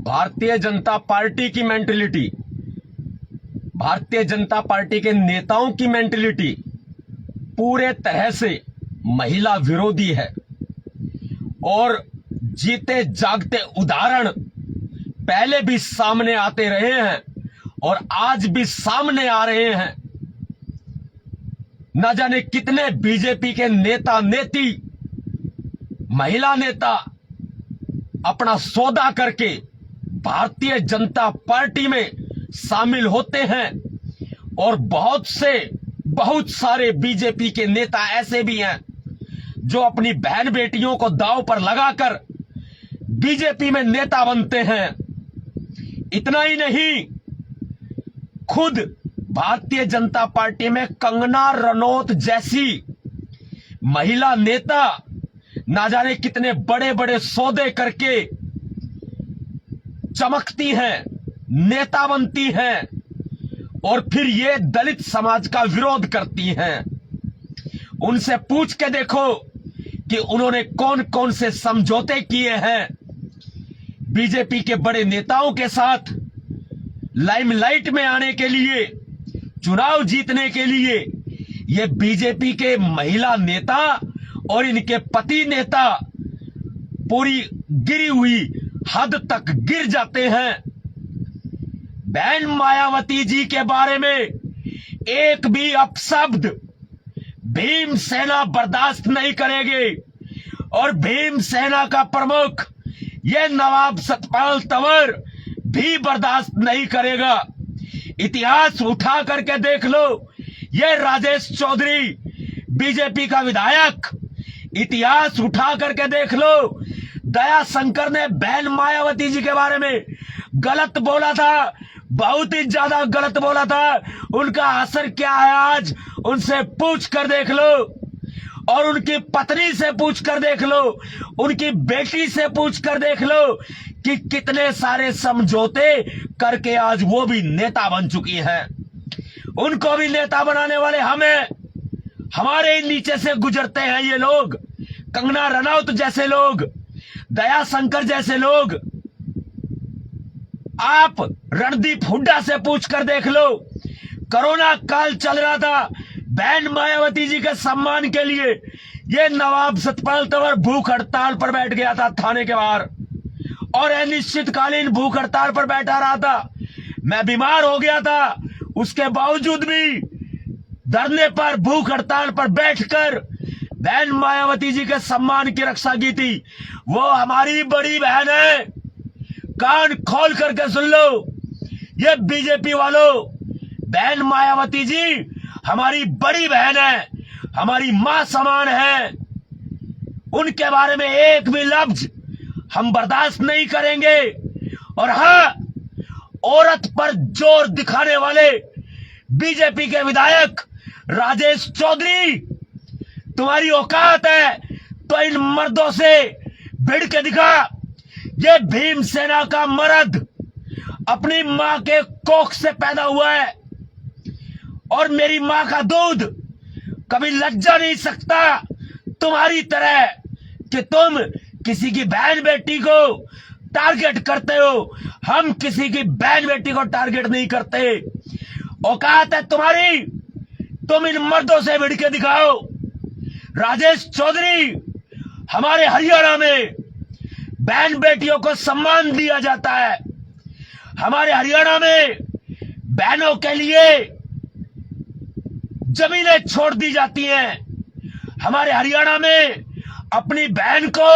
Bharatiya Janata party की mentality, Bharatiya Janata party के नेताओं की मेंटेलिटी पूरे तरह से महिला विरोधी है और जीते जागते उदाहरण पहले भी सामने आते रहे हैं और आज भी सामने आ रहे हैं। न जाने कितने बीजेपी के नेता नेती, महिला नेता अपना सौदा करके भारतीय जनता पार्टी में शामिल होते हैं और बहुत सारे बीजेपी के नेता ऐसे भी हैं जो अपनी बहन बेटियों को दांव पर लगाकर बीजेपी में नेता बनते हैं। इतना ही नहीं, खुद भारतीय जनता पार्टी में कंगना रनौत जैसी महिला नेता ना जाने कितने बड़े बड़े सौदे करके चमकती हैं, नेता बनती हैं और फिर ये दलित समाज का विरोध करती हैं। उनसे पूछ के देखो कि उन्होंने कौन कौन से समझौते किए हैं बीजेपी के बड़े नेताओं के साथ, लाइमलाइट में आने के लिए, चुनाव जीतने के लिए। ये बीजेपी के महिला नेता और इनके पति नेता पूरी गिरी हुई हद तक गिर जाते हैं। बहन मायावती जी के बारे में एक भी अपशब्द भीम सेना बर्दाश्त नहीं करेगी और भीम सेना का प्रमुख ये नवाब सतपाल तंवर भी बर्दाश्त नहीं करेगा। इतिहास उठा करके देख लो, ये राजेश चौधरी बीजेपी का विधायक, इतिहास उठा करके देख लो, दया शंकर ने बहन मायावती जी के बारे में गलत बोला था, बहुत ही ज्यादा गलत बोला था। उनका असर क्या है आज उनसे पूछ कर देख लो और उनकी पत्नी से पूछ कर देख लो, उनकी बेटी से पूछ कर देख लो कि कितने सारे समझौते करके आज वो भी नेता बन चुकी है। उनको भी नेता बनाने वाले हमें, हमारे नीचे से गुजरते हैं ये लोग, कंगना रनौत जैसे लोग, दया शंकर जैसे लोग। आप रणदीप हुड्डा से पूछ कर देख लो, कोरोना काल चल रहा था, बहन मायावती जी के सम्मान के लिए ये नवाब सतपाल तंवर भूख हड़ताल पर बैठ गया था थाने के बाहर और अनिश्चितकालीन भूख हड़ताल पर बैठा रहा था। मैं बीमार हो गया था, उसके बावजूद भी धरने पर, भूख हड़ताल पर बैठकर बहन मायावती जी के सम्मान की रक्षा की थी। वो हमारी बड़ी बहन है, कान खोल करके सुन लो ये बीजेपी वालों, बहन मायावती जी हमारी बड़ी बहन है, हमारी मां समान है। उनके बारे में एक भी लफ्ज हम बर्दाश्त नहीं करेंगे। और हां, औरत पर जोर दिखाने वाले बीजेपी के विधायक राजेश चौधरी, तुम्हारी औकात है तो इन मर्दों से भिड़ के दिखा। ये भीम सेना का मर्द अपनी मां के कोख से पैदा हुआ है और मेरी मां का दूध कभी लज्जा नहीं सकता तुम्हारी तरह कि तुम किसी की बहन बेटी को टारगेट करते हो। हम किसी की बहन बेटी को टारगेट नहीं करते। औकात है तुम्हारी, तुम इन मर्दों से भिड़ के दिखाओ। राजेश चौधरी, हमारे हरियाणा में बहन बेटियों को सम्मान दिया जाता है, हमारे हरियाणा में बहनों के लिए जमीनें छोड़ दी जाती हैं, हमारे हरियाणा में अपनी बहन को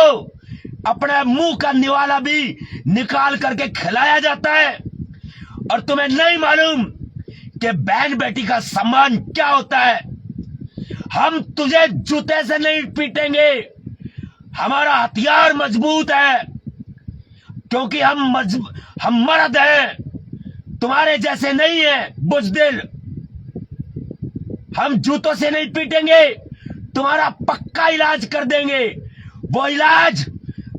अपने मुंह का निवाला भी निकाल करके खिलाया जाता है। और तुम्हें नहीं मालूम कि बहन बेटी का सम्मान क्या होता है। हम तुझे जूते से नहीं पीटेंगे, हमारा हथियार मजबूत है क्योंकि हम मर्द हैं, तुम्हारे जैसे नहीं है बुजदिल। हम जूतों से नहीं पीटेंगे, तुम्हारा पक्का इलाज कर देंगे, वो इलाज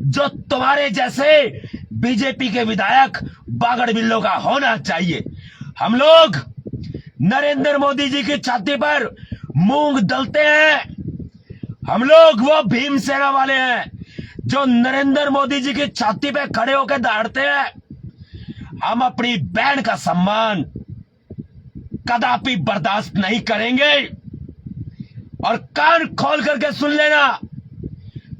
जो तुम्हारे जैसे बीजेपी के विधायक बागड़ बिल्लों का होना चाहिए। हम लोग नरेंद्र मोदी जी की छाती पर मूंग दलते हैं, हम लोग वो भीम सेना वाले हैं जो नरेंद्र मोदी जी की छाती पे खड़े होकर दहाड़ते हैं। हम अपनी बहन का सम्मान कदापि बर्दाश्त नहीं करेंगे। और कान खोल करके सुन लेना,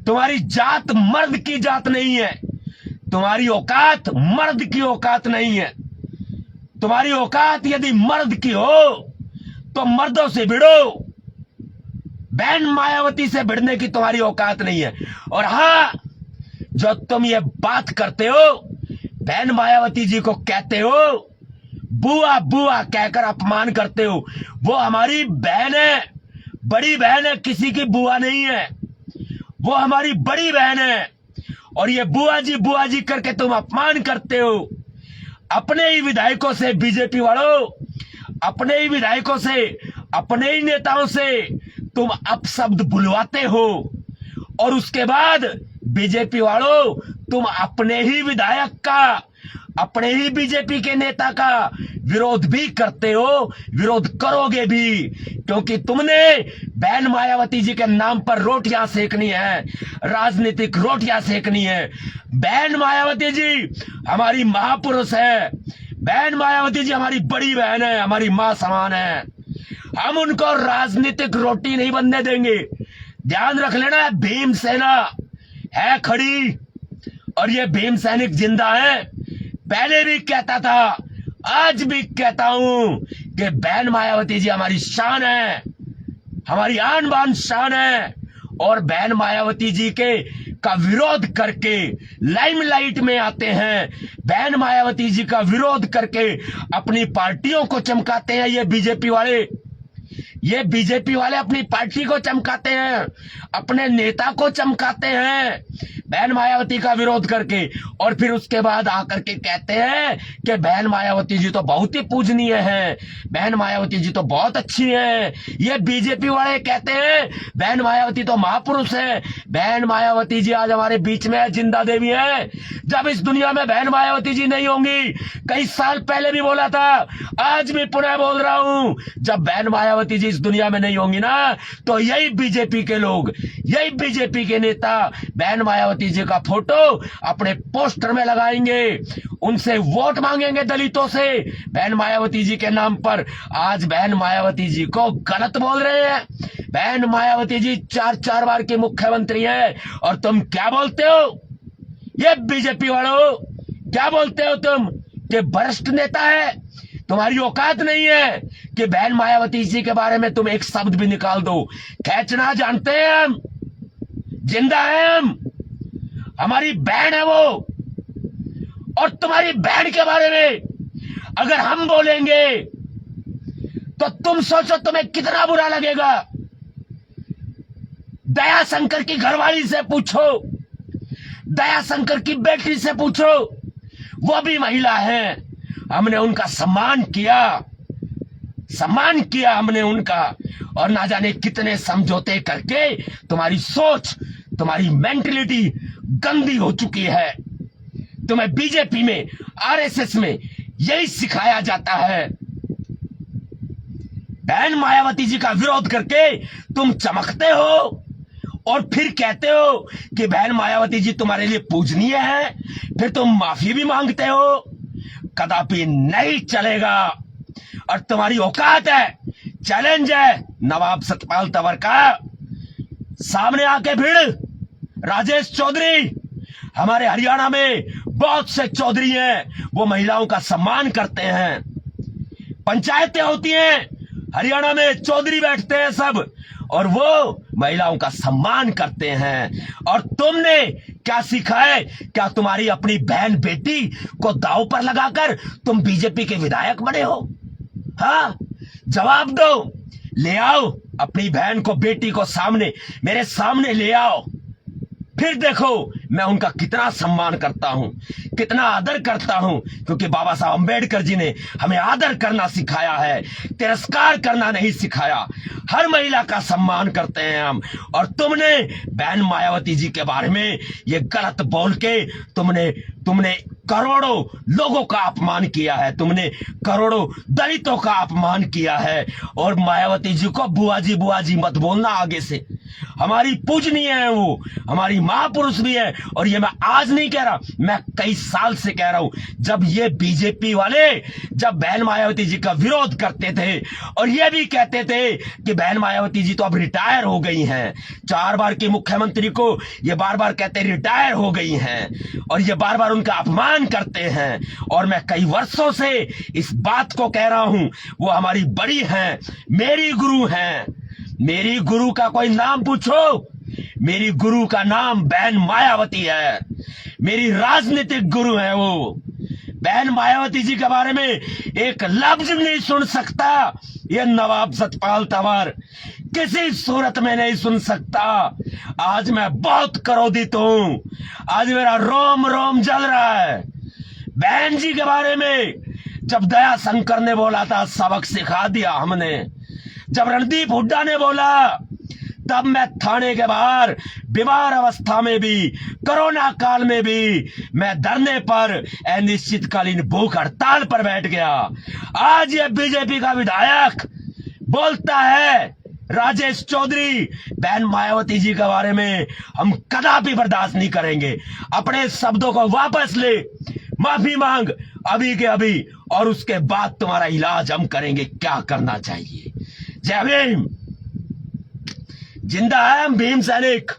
तुम्हारी जात मर्द की जात नहीं है, तुम्हारी औकात मर्द की औकात नहीं है। तुम्हारी औकात यदि मर्द की हो तो मर्दों से भिड़ो, बहन मायावती से भिड़ने की तुम्हारी औकात नहीं है। और हां, जो तुम ये बात करते हो, बहन मायावती जी को कहते हो, बुआ बुआ कहकर अपमान करते हो, वो हमारी बहन है, बड़ी बहन है, किसी की बुआ नहीं है, वो हमारी बड़ी बहन है। और ये बुआ जी करके तुम अपमान करते हो। अपने ही विधायकों से, बीजेपी वालों, अपने ही विधायकों से, अपने ही नेताओं से तुम अपशब्द बुलवाते हो। और उसके बाद बीजेपी वालों, तुम अपने ही विधायक का, अपने ही बीजेपी के नेता का विरोध भी करते हो, विरोध करोगे भी, क्योंकि तुमने बहन मायावती जी के नाम पर रोटियां सेकनी है, राजनीतिक रोटियां सेकनी है। बहन मायावती जी हमारी महापुरुष है, बहन मायावती जी हमारी बड़ी बहन है, हमारी मां समान है। हम उनको राजनीतिक रोटी नहीं बनने देंगे। ध्यान रख लेना, भीमसेना है खड़ी और ये भीम सैनिक जिंदा है। पहले भी कहता था, आज भी कहता हूं कि बहन मायावती जी हमारी शान है, हमारी आन बान शान है। और बहन मायावती जी के का विरोध करके लाइमलाइट में आते हैं, बहन मायावती जी का विरोध करके अपनी पार्टियों को चमकाते हैं। ये बीजेपी वाले अपनी पार्टी को चमकाते हैं, अपने नेता को चमकाते हैं बहन मायावती का विरोध करके। और फिर उसके बाद आकर के कहते हैं कि बहन मायावती जी तो बहुत ही पूजनीय है, बहन मायावती जी तो बहुत अच्छी है। ये बीजेपी वाले कहते हैं बहन मायावती तो महापुरुष है। बहन मायावती जी आज हमारे बीच में है, जिंदा देवी है। जब इस दुनिया में बहन मायावती जी नहीं होंगी, कई साल पहले भी बोला था, आज भी पुनः बोल रहा हूं, जब बहन मायावती जी इस दुनिया में नहीं होंगी ना, तो यही बीजेपी के लोग, यही बीजेपी के नेता बहन मायावती जी का फोटो अपने पोस्टर में लगाएंगे, उनसे वोट मांगेंगे दलितों से बहन मायावती जी के नाम पर। आज बहन मायावती जी को गलत बोल रहे हैं। बहन मायावती जी 4 बार की मुख्यमंत्री है और तुम क्या बोलते हो? ये बीजेपी वालों क्या बोलते हो तुम कि वरिष्ठ नेता है? तुम्हारी औकात नहीं है कि बहन मायावती जी के बारे में तुम एक शब्द भी निकाल दो। खींचना जानते हैं हम, जिंदा है हम, हमारी बहन है वो। और तुम्हारी बहन के बारे में अगर हम बोलेंगे तो तुम सोचो तुम्हें कितना बुरा लगेगा। दया शंकर की घरवाली से पूछो, दया शंकर की बेटी से पूछो, वो भी महिला है। हमने उनका सम्मान किया हमने उनका। और ना जाने कितने समझौते करके तुम्हारी सोच, तुम्हारी मेंटलिटी गंदी हो चुकी है। तुम्हें बीजेपी में, आरएसएस में यही सिखाया जाता है। बहन मायावती जी का विरोध करके तुम चमकते हो और फिर कहते हो कि बहन मायावती जी तुम्हारे लिए पूजनीय है, फिर तुम माफी भी मांगते हो। कदापि नहीं चलेगा। और तुम्हारी औकात है, चैलेंज है नवाब सतपाल तंवर का, सामने आके भिड़। राजेश चौधरी, हमारे हरियाणा में बहुत से चौधरी हैं, वो महिलाओं का सम्मान करते हैं। पंचायतें होती हैं हरियाणा में, चौधरी बैठते हैं सब, और वो महिलाओं का सम्मान करते हैं। और तुमने क्या सीखा है? क्या तुम्हारी अपनी बहन बेटी को दांव पर लगाकर तुम बीजेपी के विधायक बने हो? हाँ, जवाब दो। ले आओ अपनी बहन को, बेटी को सामने, मेरे सामने ले आओ, फिर देखो मैं उनका कितना सम्मान करता हूं, कितना आदर करता हूं। क्योंकि बाबा साहब अंबेडकर जी ने हमें आदर करना सिखाया है, तिरस्कार करना नहीं सिखाया। हर महिला का सम्मान करते हैं हम। और तुमने बहन मायावती जी के बारे में ये गलत बोल के तुमने करोड़ों लोगों का अपमान किया है, तुमने करोड़ों दलितों का अपमान किया है। और मायावती जी को बुआ जी मत बोलना आगे से। हमारी पूजनीय है वो, हमारी महापुरुष भी है। और ये मैं आज नहीं कह रहा, मैं कई साल से कह रहा हूं। जब ये बीजेपी वाले जब बहन मायावती जी का विरोध करते थे और ये भी कहते थे कि बहन मायावती जी तो अब रिटायर हो गई हैं, 4 बार के मुख्यमंत्री को ये बार बार कहते रिटायर हो गई हैं और ये बार बार उनका अपमान करते हैं। और मैं कई वर्षों से इस बात को कह रहा हूं, वो हमारी बड़ी हैं, मेरी गुरु हैं। मेरी गुरु का कोई नाम पूछो, मेरी गुरु का नाम बहन मायावती है, मेरी राजनीतिक गुरु है वो। बहन मायावती जी के बारे में एक लफ्ज नहीं सुन सकता ये नवाब सतपाल तंवर, किसी सूरत में नहीं सुन सकता। आज मैं बहुत क्रोधित हूं, आज मेरा रोम रोम जल रहा है। बहन जी के बारे में जब दया शंकर ने बोला था, सबक सिखा दिया हमने। जब रणदीप हुड्डा ने बोला, तब मैं थाने के बाहर बीमार अवस्था में भी, कोरोना काल में भी मैं धरने पर अनिश्चितकालीन भूख हड़ताल पर बैठ गया। आज ये बीजेपी का विधायक बोलता है, राजेश चौधरी, बहन मायावती जी के बारे में हम कदापि बर्दाश्त नहीं करेंगे। अपने शब्दों को वापस ले, माफी मांग अभी के अभी, और उसके बाद तुम्हारा इलाज हम करेंगे क्या करना चाहिए। जय भीम। जिंदा है हम भीम सैनिक,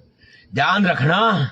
ध्यान रखना।